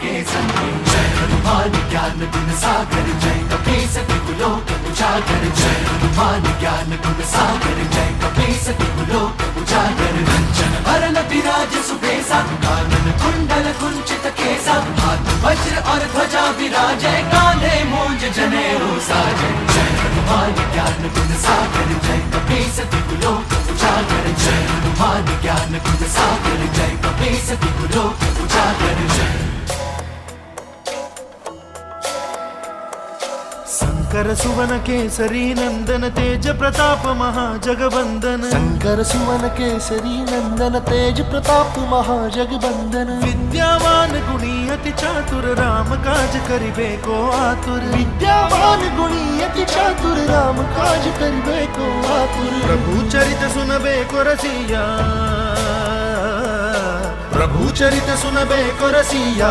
के संगे जय हनुमान ज्ञान गुण सागर जय कपीस तिहुलोक उजागर जय हनुमान ज्ञान गुण सागर जय कपीस तिहुलोक उजागर रंजन भरन विराज सुबेसा कानन कुंडल कुंचित केसा हाथ वज्र और ध्वजा विराजे कांधे मूंज जनेऊ साजे जय हनुमान ज्ञान गुण सागर जय कपीस तिहुलोक उजागर जय हनुमान ज्ञान गुण सागर जय कपीस तिहुलोक उजागर जय शंकर सुवन केसरी नंदन तेज प्रताप महाजगवंदन शंकर सुवन केसरी नंदन तेज प्रताप महाजगवंदन विद्यावान गुणी अति चातुर राम काज करिबे को आतुर विद्यावान गुणी अति चातुर राम काज करिबे को आतुर प्रभु चरित सुनबे को रसिया प्रभु चरित सुनबे को रसिया।